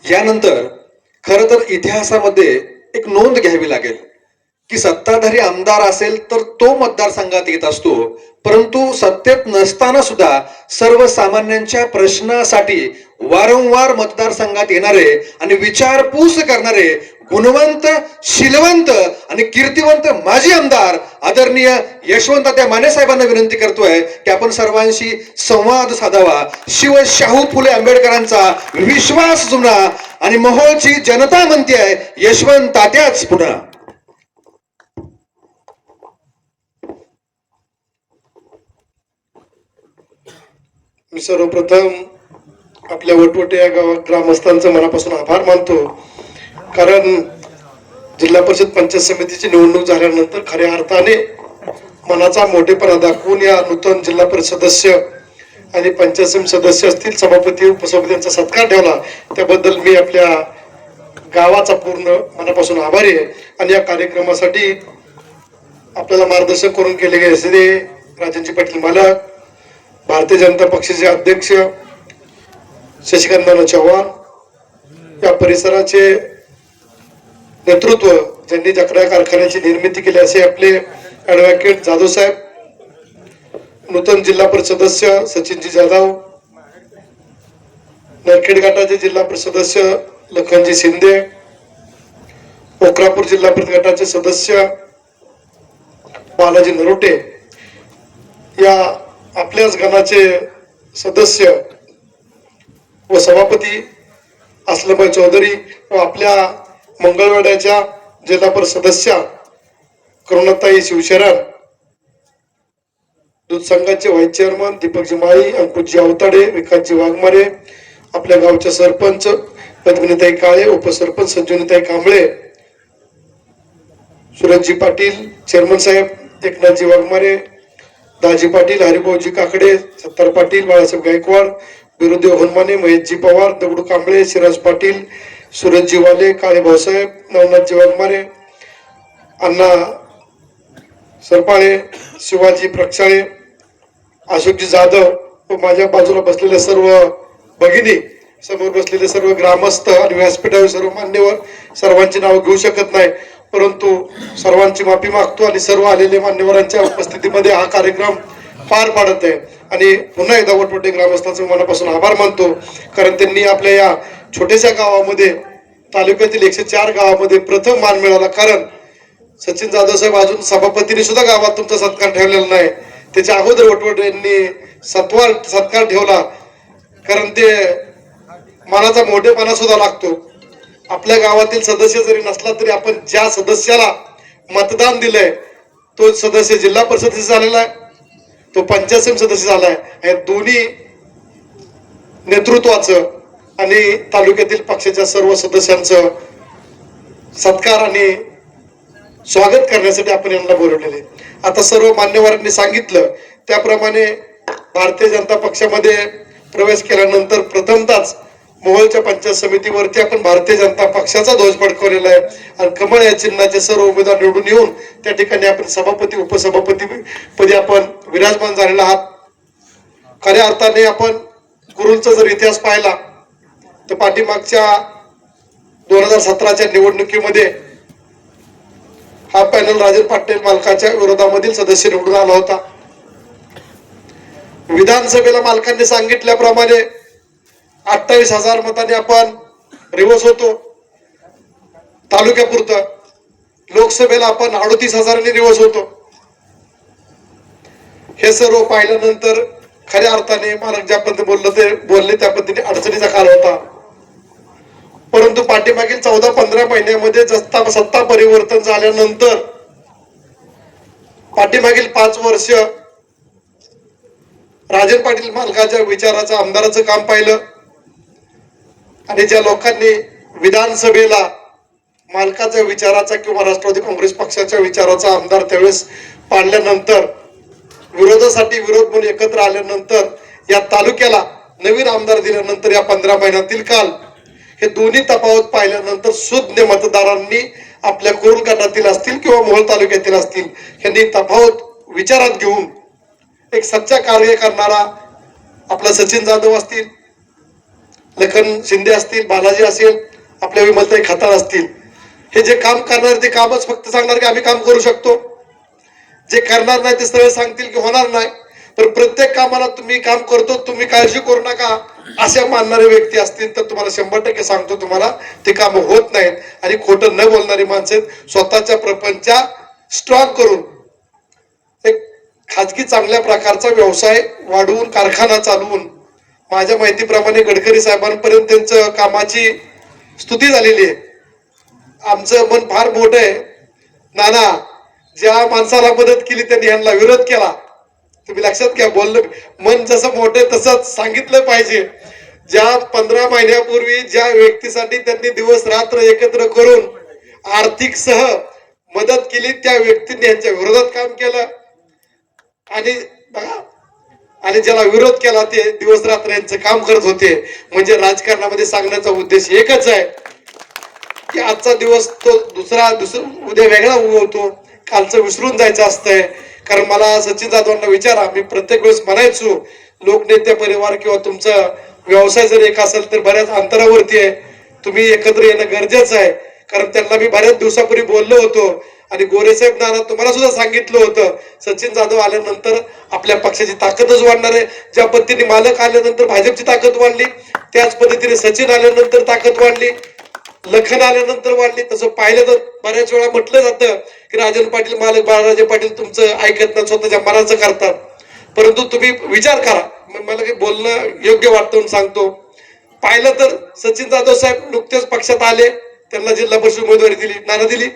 यानंतर खरं तर इतिहासामध्ये एक नोंद घ्यावी लागेल की सत्ताधारी आमदार असेल तर तो मतदारसंघात येत असतो, परंतु सत्तेत नसताना सुद्धा सर्वसामान्यांच्या प्रश्नासाठी वारंवार मतदारसंघात येणारे आणि विचारपूस करणारे गुणवंत, शीलवंत आणि कीर्तिवंत माजी आमदार आदरणीय यशवंतराव माने साहेबांना विनंती करतोय की आपण सर्वांशी संवाद साधावा. शिव शाहू फुले आंबेडकरांचा विश्वास जुना आणि मोहोळची जनता म्हणते यशवंत तात्याच पुन्हा. मी सर्वप्रथम आपल्या वटवटे या गावात ग्रामस्थांचा मनापासून आभार मानतो, कारण जिल्हा परिषद पंचायत समितीची निवडणूक झाल्यानंतर खऱ्या अर्थाने मनाचा मोठेपणा दाखवून या नूतन जिल्हा परिषद सदस्य आणि पंचायत समिती सदस्य असतील, सभापती उपसभापतींचा सत्कार ठेवला, त्याबद्दल मी आपल्या गावाचा पूर्ण मनापासून आभारी आहे. आणि या कार्यक्रमासाठी आपल्याला मार्गदर्शन करून केले गेले असले राजनजी पाटील मालक, भारतीय जनता पक्षाचे अध्यक्ष शशिकांत चव्हाण, या परिसराचे नेतृत्व ज्यांनी जकरा कारखान्याची निर्मिती केली असे आपले ऍडव्होकेट जाधव साहेब, नूतन जिल्हा परिषद सदस्य सचिनजी जाधव, नरखेड गटाचे जिल्हा परिषद सदस्य लखनजी शिंदे, पोखरापूर जिल्हा परिषद गटाचे सदस्य बालाजी नरोटे, या आपल्याच गणाचे सदस्य व सभापती असलमभाई चौधरी व आपल्या मंगळवेढ्याच्या जिल्हा परिषद सदस्य करुणाताई शिवशरण, दूध संघाचे व्हाईस चेअरमन दीपकजी माळी, अंकुशजी अवताडे, विकासजी वाघमारे, आपल्या गावचे सरपंच पद्मिनीताई काळे, उपसरपंच संजीवनीताई कांबळे, सुरजजी पाटील, चेअरमन साहेब एकनाथजी वाघमारे, दाजी पाटील, हरिभाऊजी काकडे, सत्तार पाटील, बाळासाहेब गायकवाड, बिरुदेव हनुमाने, महेशजी पवार, दगडू कांबळे, सिराज पाटील, सूरजजी वाले, काळे भाऊसाहेब, नवनाथजी वाघमारे, अण्णा सरपाळे, शिवाजी प्रक्षाळे, अशोकजी जाधव व माझ्या बाजूला बसलेल्या सर्व भगिनी, समोर बसलेले सर्व ग्रामस्थ आणि व्यासपीठावर सर्व मान्यवर, सर्वांची नाव घेऊ शकत नाही, परंतु सर्वांची माफी मागतो आणि सर्व आलेले मान्यवरांच्या उपस्थितीमध्ये हा कार्यक्रम पार पाडत आहे. आणि पुन्हा एकदा वटवटे ग्रामस्थांचं मनापासून आभार मानतो, कारण त्यांनी आपल्या या छोट्याशा गावामध्ये तालुक्यातील 104 गावामध्ये प्रथम मान मिळाला. कारण सचिन जाधव साहेब अजून सभापतींनी सुद्धा गावात तुमचा सत्कार ठेवलेला नाही, त्याच्या अगोदर वटवटे यांनी सत्कार ठेवला, कारण ते मनाचा मोठेपणा सुद्धा लागतो. आपल्या गावातील सदस्य जरी नसला तरी आपण ज्या सदस्याला मतदान दिलंय तो सदस्य जिल्हा परिषदेचा झालेला आहे, तो पंचायत समिती सदस्य झालाय. हे दोन्ही नेतृत्वाचं आणि तालुक्यातील पक्षाच्या सर्व सदस्यांचं सत्कार आणि स्वागत करण्यासाठी आपण यांना बोलवलेले. आता सर्व मान्यवरांनी सांगितलं त्याप्रमाणे भारतीय जनता पक्षामध्ये प्रवेश केल्यानंतर प्रथमतःच मोहोळच्या पंचायत समितीवरती आपण भारतीय जनता पक्षाचा ध्वज फडकवलेला आहे आणि कमळ या चिन्हाचे सर्व उमेदवार निवडून येऊन त्या ठिकाणी आपण सभापती उपसभापती पदी आपण विराजमान झालेला आहात. खऱ्या अर्थाने आपण कुरुलचा जर इतिहास पाहिला तर पाठीमागच्या 2017च्या निवडणुकीमध्ये हा पॅनल राजन पाटील मालकाच्या विरोधामधील सदस्य निवडून आला होता. विधानसभेला मालकांनी सांगितल्याप्रमाणे 28,000 मतांनी आपण रिवर्स होतो तालुक्यापुरतं, लोकसभेला आपण 38,000 रिवर्स होतो. हे सर्व पाहिल्यानंतर खऱ्या अर्थाने मालक ज्या पद्धतीने बोलले त्या पद्धतीने अडचणीचा काळ होता. परंतु पाठीमागील 14-15 महिन्यामध्ये सत्ता परिवर्तन झाल्यानंतर पाठीमागील 5 वर्ष राजन पाटील मालकाच्या विचाराचं आमदाराचं काम पाहिलं आणि ज्या लोकांनी विधानसभेला मालकाच्या विचाराचा किंवा राष्ट्रवादी काँग्रेस पक्षाच्या विचाराचा आमदार त्यावेळेस पाडल्यानंतर विरोधासाठी विरोध म्हणून एकत्र आल्यानंतर या तालुक्याला नवीन आमदार दिल्यानंतर या 15 महिन्यातील काल हे दोन्ही तफावत पाहिल्यानंतर सुज्ञ मतदारांनी आपल्या कुरुल गटातील असतील किंवा मोहोळ तालुक्यातील असतील यांनी तफावत विचारात घेऊन एक सच्चा कार्य करणारा आपला सचिन जाधव असतील, लखन शिंदे असतील, बालाजी असेल, आपल्या विमलताई खताळ असतील, हे जे काम करणार ते कामच फक्त सांगणार की आम्ही काम करू शकतो. जे करणार नाही ते सरळ सांगतील की होणार नाही. पण प्रत्येक कामाला तुम्ही काम करतो, तुम्ही काळजी करू नका अशा मानणारे व्यक्ती असतील तर तुम्हाला 100% सांगतो, तुम्हाला ते काम होत नाहीत. आणि खोटं न बोलणारी माणसं स्वतःच्या प्रपंचा स्ट्रॉंग करून एक खाजगी चांगल्या प्रकारचा व्यवसाय वाढवून, कारखाना चालवून, माझ्या माहितीप्रमाणे गडकरी साहेबांपर्यंत त्यांचं कामाची स्तुती झालेली आहे. आमचं मन फार मोठं आहे. नाना, ज्या माणसाला मदत केली त्यांनी यांना विरोध केला. तुम्ही लक्षात घ्या, बोललं मन जसं मोठं आहे तसंच सांगितलं पाहिजे. ज्या 15 महिन्यापूर्वी ज्या व्यक्तीसाठी त्यांनी दिवस रात्र एकत्र करून आर्थिक सह मदत केली, त्या व्यक्तीने यांच्या विरोधात काम केलं. आणि बघा, आणि ज्याला विरोध केला ते दिवस रात्र यांचं काम करत होते. म्हणजे राजकारणामध्ये सांगण्याचा उद्देश एकच आहे की आजचा दिवस तो दुसरा उद्या वेगळा उगवतो, कालचं विसरून जायचं असतंय. कारण मला सचिन जाधवांना विचारा, मी प्रत्येक वेळेस म्हणायचो, लोकनेते परिवार किंवा तुमचा व्यवसाय जर एक असेल तर बऱ्याच अंतरावरती आहे, तुम्ही एकत्र येणं गरजेचं आहे. कारण त्यांना मी बऱ्याच दिवसापूर्वी बोललो होतो आणि गोरेसाहेब नाना तुम्हाला सुद्धा सांगितलं होतं, सचिन जाधव आल्यानंतर आपल्या पक्षाची ताकदच वाढणार आहे. ज्या पद्धतीने मालक आल्यानंतर भाजपची ताकद वाढली, त्याच पद्धतीने सचिन आल्यानंतर ताकद वाढली, लखन आल्यानंतर वाढली. तसं पाहिलं तर बऱ्याच वेळा म्हटलं जातं की राजन पाटील मालक, बाळराजे पाटील तुमचं ऐकत नाही, स्वतःच्या मनाचं करतात. परंतु तुम्ही विचार करा, मला काही बोलणं योग्य वाटतं म्हणून सांगतो. पाहिलं तर सचिन जाधव साहेब नुकतेच पक्षात आले, त्यांना जिल्हा परिषद उमेदवारी दिली, नाना दिली.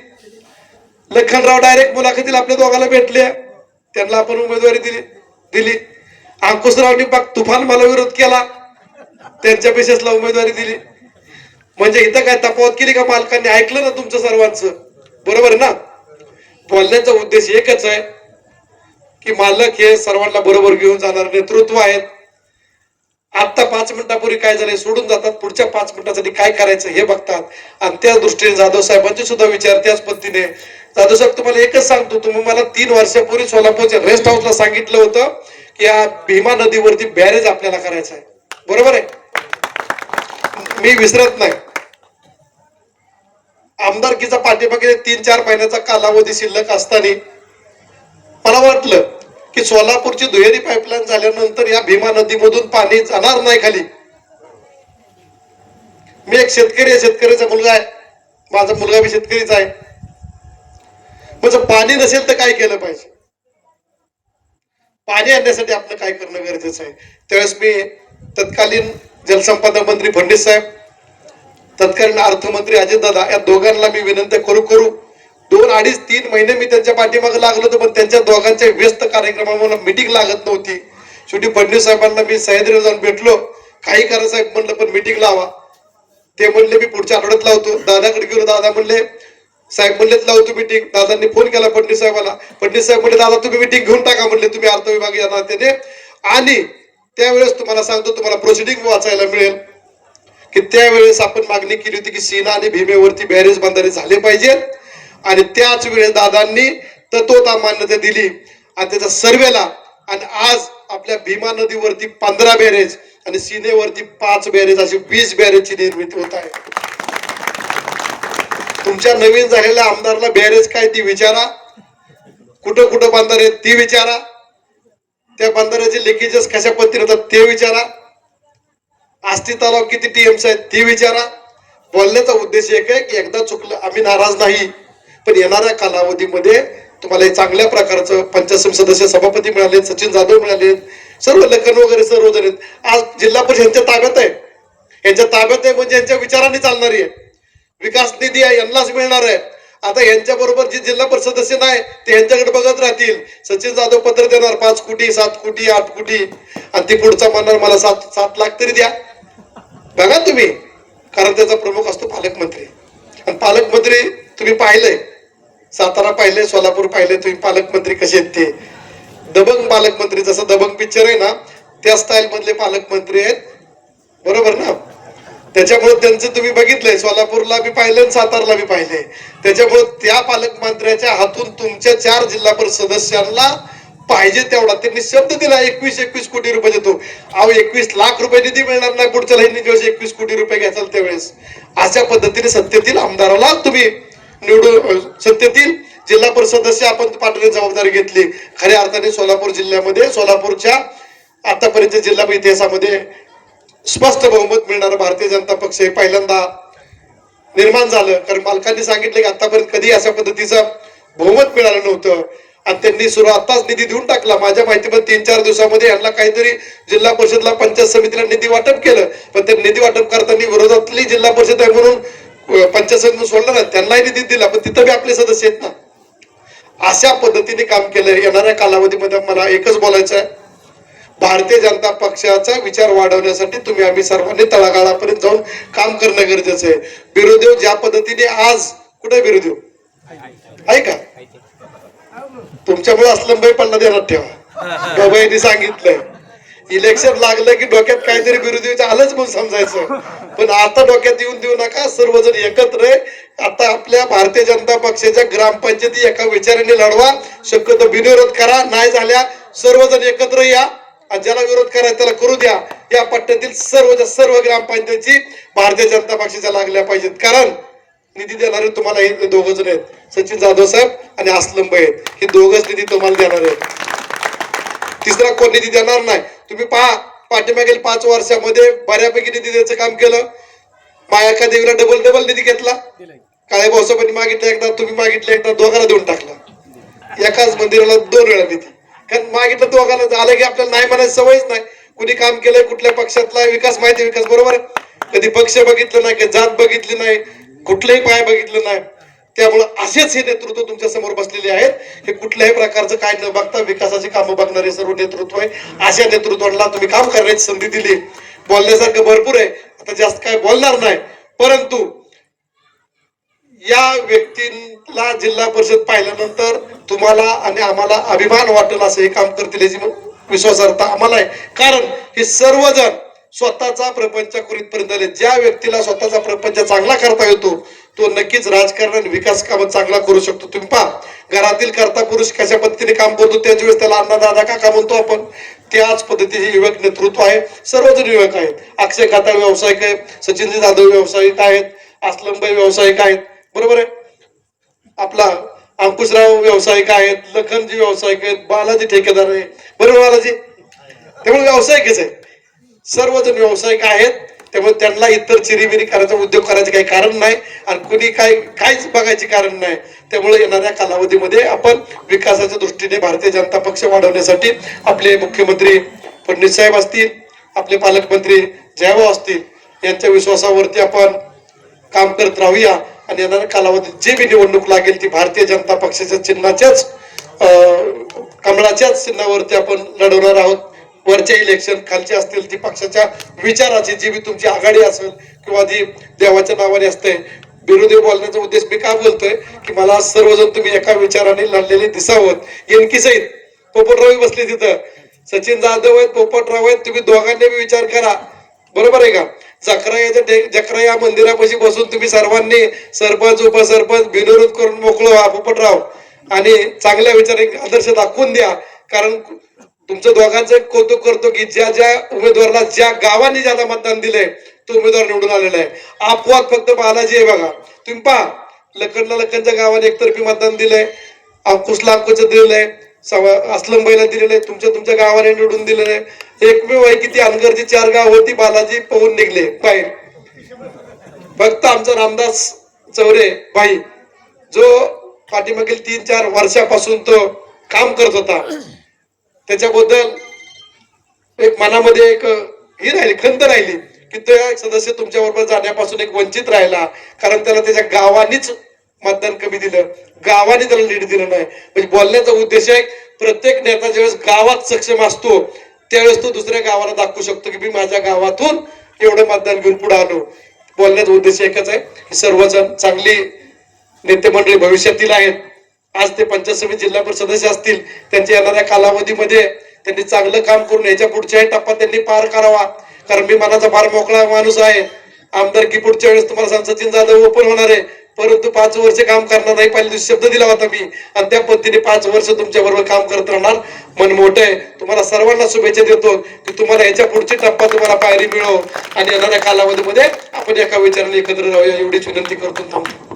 लखनराव डायरेक्ट मुलाखतीला आपल्या दोघांना भेटले, त्यांना आपण उमेदवारी दिली. अंकुशरावनी तुफान मला विरोध केला, त्यांच्या पेशेसला उमेदवारी दिली. म्हणजे इथं काय तफावत केली का? मालकांनी ऐकलं ना तुमचं सर्वांचं, बरोबर आहे ना? बोलण्याचा उद्देश एकच आहे की मालक हे सर्वांना बरोबर घेऊन जाणार नेतृत्व आहेत. आता 5 मिनिटापूर्वी काय झालंय सोडून जातात, पुढच्या 5 मिनिटासाठी काय करायचं हे बघतात. आणि त्या दृष्टीने जाधव साहेबांचे सुद्धा विचार त्याच पद्धतीने. जाधव साहेब, तुम्हाला एकच सांगतो, तुम्ही मला 3 वर्षापूर्वी सोलापूरच्या रेस्ट हाऊसला सांगितलं होतं की या भीमा नदीवरती बॅरेज आपल्याला करायचं आहे, बरोबर आहे? मी विसरत नाही. आमदारकीचा पाठीमागे 3-4 महिन्याचा कालावधी शिल्लक असताना मला वाटलं की सोलापूरची दुहेरी पाईपलाईन झाल्यानंतर या भीमा नदीमधून पाणी जाणार नाही खाली. मी एक शेतकरी आहे, शेतकऱ्याचा मुलगा आहे, माझा मुलगा बी शेतकरीच आहे. म्हणजे पाणी नसेल तर काय केलं पाहिजे? पाणी आणण्यासाठी आपलं काय करणं गरजेचं आहे. त्यावेळेस मी तत्कालीन जलसंपदा मंत्री फडणवीस साहेब, तत्कालीन अर्थमंत्री अजितदादा, या दोघांना मी विनंती करू 2, 2.5, 3 महिने मी त्यांच्या पाठीमागे लागलो होतो, पण त्यांच्या दोघांच्या व्यस्त कार्यक्रमामुळे मीटिंग लागत नव्हती. शेवटी फडणवीस साहेबांना मी सह्याद्रीला जाऊन भेटलो, काही करा साहेब म्हणलं, पण मीटिंग लावा. ते म्हणले मी पुढच्या आठवड्यात लावतो. दादाकडे गेलो, दादा म्हणले, साहेब म्हणलेच लावतो मीटिंग. दादांनी फोन केला फडणवीस साहेबाला, फडणवीस साहेब म्हणले दादा तुम्ही मीटिंग घेऊन टाका, म्हणले तुम्ही अर्थ विभाग या नात्याने. आणि त्यावेळेस तुम्हाला सांगतो, तुम्हाला प्रोसिडिंग वाचायला मिळेल की त्यावेळेस आपण मागणी केली होती की सीना आणि भीमेवरती बॅरेज बांधणे झाले पाहिजेत. आणि त्याच वेळेस दादांनी तत्वता मान्यता दिली आणि त्याचा सर्वेला. आणि आज आपल्या भीमा नदीवरती 15 बॅरेज आणि सीनेवरती 5 बॅरेज, अशी 20 बॅरेजची निर्मिती होत आहे. तुमच्या नवीन झालेल्या आमदारला बॅरेज काय ती विचारा, कुठं कुठं बांधणार आहेत ती विचारा, त्या बांधाऱ्याचे लिकेजेस कशा पद्धतीने होतात ते विचारा, आष्टी तलाव किती टीएमसी आहेत ती विचारा. बोलण्याचा उद्देश एक आहे की एकदा चुकलं, आम्ही नाराज नाही, पण येणाऱ्या कालावधीमध्ये तुम्हाला चांगल्या प्रकारचं पंचायत समिती सदस्य सभापती मिळाले, सचिन जाधव मिळाले, सर्व लखन वगैरे सर्व जण आहेत. आज जिल्हा परिषद यांच्या ताब्यात आहे, यांच्या ताब्यात आहे म्हणजे यांच्या विचारांनी चालणारी आहे. विकास निधी आहे यांनाच मिळणार आहे. आता यांच्या बरोबर जे जिल्हा परिषद सदस्य नाही ते यांच्याकडे बघत राहतील. सचिन जाधव पत्र देणार 5 कोटी 7 कोटी 8 कोटी आणि ती पुढचा म्हणणार मला 7 लाख तरी द्या. बघा तुम्ही, कारण त्याचा प्रमुख असतो पालकमंत्री. आणि पालकमंत्री तुम्ही पाहिलंय, सातारा पाहिले, सोलापूर पाहिले, तुम्ही पालकमंत्री कसे आहेत ते दबंग पालकमंत्री. जसं दबंग पिक्चर आहे ना त्या स्टाईल मधले पालकमंत्री आहेत, बरोबर ना? त्याच्यामुळे त्यांचं तुम्ही बघितलंय, सोलापूरला बी पाहिलंय, सातारला बी पाहिलंय. त्याच्यामुळे त्या पालकमंत्र्याच्या हातून तुमच्या 4 जिल्हा परिषद सदस्यांना पाहिजे तेवढा त्यांनी शब्द दिला 21 कोटी रुपये देतो. अहो 21 लाख रुपये निधी मिळणार नाही पुढच्या लाईनी ज्यावेळेस 21 कोटी रुपये घ्याल त्यावेळेस. अशा पद्धतीने सत्तेतील आमदाराला तुम्ही निवडून सत्तेतील जिल्हा परिषद सदस्य आपण पाठवण्याची जबाबदारी घेतली. खऱ्या अर्थाने सोलापूर जिल्ह्यामध्ये सोलापूरच्या आतापर्यंत जिल्हा इतिहासामध्ये स्पष्ट बहुमत मिळणार भारतीय जनता पक्ष हे पहिल्यांदा निर्माण झालं. कारण मालकांनी सांगितलं की आतापर्यंत कधी अशा पद्धतीचं बहुमत मिळालं नव्हतं आणि त्यांनी सुरू आताच निधी देऊन टाकला. माझ्या माहितीमध्ये 3-4 दिवसामध्ये यांना काहीतरी जिल्हा परिषदला पंचायत समितीला निधी वाटप केलं. पण ते निधी वाटप करताना विरोधातली जिल्हा परिषद आहे म्हणून पंचायत समितीने सोडलं ना, त्यांनाही निधी दिला पण तिथं बी आपले सदस्य आहेत ना. अशा पद्धतीने काम केलं. येणाऱ्या कालावधीमध्ये मला एकच बोलायचं आहे, भारतीय जनता पक्षाचा विचार वाढवण्यासाठी तुम्ही आम्ही सर्वांनी तळागाळापर्यंत जाऊन काम करणं गरजेचं आहे. बिरोदेव ज्या पद्धतीने आज कुठे बिरोदेव आहे का तुमच्यामुळे असलंबाई पडला देण्यात ठेवा. बाबाईंनी सांगितलंय इलेक्शन लागलं की डोक्यात काहीतरी बिरोदेवचं आलंच म्हणून समजायचं. पण आता डोक्यात येऊन देऊ नका. सर्वजण एकत्र आहे. आता आपल्या भारतीय जनता पक्षाच्या ग्रामपंचायती एका विचाराने लढवा. शक्यतो बिनविरोध करा. नाही झाल्या सर्वजण एकत्र या आणि ज्याला विरोध करायचा त्याला करू द्या. या पट्ट्यातील सर्व ग्रामपंचायती भारतीय जनता पक्षाच्या लागल्या पाहिजेत. कारण निधी देणारे तुम्हाला हे दोघ जण आहेत, सचिन जाधव साहेब आणि असलंबाई आहेत. हे दोघच निधी तुम्हाला देणार आहेत. तिसरा कोण निधी देणार नाही. तुम्ही पहा पाठीमागील 5 वर्षामध्ये बऱ्यापैकी निधी द्यायचं काम केलं. मायाका देवीला डबल निधी घेतला. काळे भाऊसाहेबांनी मागितलं एकदा, तुम्ही मागितलं एकदा, दोघांना देऊन टाकला. एकाच मंदिराला 2 वेळा निधी. कारण मागितलं दोघांना झालं की आपल्याला नाही म्हणायची सवयच नाही. कुणी काम केलंय कुठल्या पक्षातला विकास माहिती विकास बरोबर आहे. कधी पक्ष बघितलं नाही, कधी जात बघितली नाही, कुठलंही पाय बघितलं नाही. त्यामुळे असेच हे नेतृत्व तुमच्या समोर बसलेले आहेत. हे कुठल्याही प्रकारचं काय न बघता विकासाची कामं बघणारे सर्व नेतृत्व आहे. अशा नेतृत्वाला तुम्ही काम करण्याची संधी दिली. बोलण्यासारखं भरपूर आहे, आता जास्त काय बोलणार नाही. परंतु या व्यक्तीला जिल्हा परिषद पाहिल्यानंतर तुम्हाला आणि आम्हाला अभिमान वाटेल असं हे काम करतील याची विश्वासार्हता आम्हाला आहे. कारण हे सर्वजण स्वतःचा प्रपंच करीतपर्यंत आले. ज्या व्यक्तीला स्वतःचा प्रपंच चांगला करता येतो तो नक्कीच राजकारण आणि विकास काम चांगला करू शकतो. तुम्ही पहा घरातील कर्ता पुरुष कशा पद्धतीने काम करतो, त्याच वेळेस त्याला अन्नदाता काका म्हणतो आपण. त्याच पद्धतीचे युवक नेतृत्व आहे. सर्वजण युवक आहेत. अक्षय खाताळ व्यावसायिक आहे, सचिनजी जाधव व्यावसायिक आहेत, असलमबाई व्यावसायिक आहेत बरोबर आहे, आपला अंकुशराव व्यावसायिक आहेत, लखनजी व्यावसायिक आहेत, बालाजी ठेकेदार आहे बरोबर बालाजी. त्यामुळे व्यावसायिकच आहे. सर्वजण व्यावसायिक आहेत. त्यामुळे त्यांना इतर चिरीमिरी करायचा उद्योग करायचे काही कारण नाही आणि कुणी काहीच बघायचे कारण नाही. त्यामुळे येणाऱ्या कालावधीमध्ये आपण विकासाच्या दृष्टीने भारतीय जनता पक्ष वाढवण्यासाठी आपले मुख्यमंत्री फडणवीस साहेब असतील, आपले पालकमंत्री जयभाऊ असतील यांच्या विश्वासावरती आपण काम करत राहूया. आणि येणाऱ्या कालावधीत जे बी निवडणूक लागेल ती भारतीय जनता पक्षाच्या चिन्हाच्याच कमळाच्याच चिन्हावरती आपण लढवणार आहोत. वरच्या इलेक्शन खालचे असतील ती पक्षाच्या विचाराची जी बी तुमची आघाडी असेल किंवा जी देवाच्या नावाने असते. बिरोधी बोलण्याचा उद्देश मी का बोलतोय की मला सर्वजण तुम्ही एका विचाराने लढलेले दिसावत. एनकी सहित पोपटराव बसले तिथं, सचिन जाधव आहेत, पोपटराव आहेत. तुम्ही दोघांनी विचार करा बरोबर आहे का. जकरा या मंदिरापाशी बसून तुम्ही सर्वांनी सरपंच उपसरपंच बिनविरोध करून मोकळं व्हा पोपटराव आणि चांगल्या विचार आदर्श दाखवून द्या. कारण तुमच्या दोघांचं कौतुक करतो की ज्या उमेदवाराला ज्या गावांनी ज्याला मतदान दिलंय तो उमेदवार निवडून आलेला आहे. अपवाद फक्त बालाजी आहे बघा. तुम्ही पहा लखनच्या गावाने एकतर्फी मतदान दिलंय, अंकुशला अंकुशचं दिलंय, असलमबाईला दिलेलं आहे, तुमच्या गावाने निवडून दिलेलं आहे. एकमेव आहे की ती अनगरची 4 गाव होती बालाजी पळून निघले बाहेर. फक्त आमचा रामदास चौरे भाई जो पाठीमागील 3-4 वर्षापासून तो काम करत होता त्याच्याबद्दल एक मनामध्ये एक ही राहिली खंत राहिली की तो सदस्य तुमच्या बरोबर जाण्यापासून एक वंचित राहिला. कारण त्याला त्याच्या गावानीच मतदान कमी दिलं, गावाने त्याला लीड दिलं नाही. म्हणजे बोलण्याचा उद्देश आहे प्रत्येक नेता ज्यावेळेस गावात सक्षम असतो त्यावेळेस तो दुसऱ्या गावाला दाखवू शकतो की मी माझ्या गावातून एवढं मतदान घेऊन पुढे आलो. बोलण्याचा उद्देश एकच आहे. सर्वजण चांगली नेते मंडळी भविष्यातील आहेत. आज ते पंचायत समिती जिल्हा परिषद सदस्य असतील, त्यांच्या येणाऱ्या कालावधीमध्ये त्यांनी चांगलं काम करून याच्या पुढच्या टप्पा त्यांनी पार करावा. कारण मी मनाचा फार मोकळा माणूस आहे. आमदारकी पुढच्या वेळेस तुम्हाला सांग सचिन जाधव ओपन होणार आहे. परंतु 5 वर्ष काम करणार नाही, पहिल्या दिवशी शब्द दिला होता मी, आणि त्या पद्धतीने 5 वर्ष तुमच्या बरोबर काम करत राहणार. मन मोठं आहे. तुम्हाला सर्वांना शुभेच्छा देतो की तुम्हाला याच्या पुढची टप्पा तुम्हाला पायरी मिळो आणि येणाऱ्या कालावधीमध्ये आपण एका विचाराने एकत्र राहूया, एवढीच विनंती करतो. थांबतो.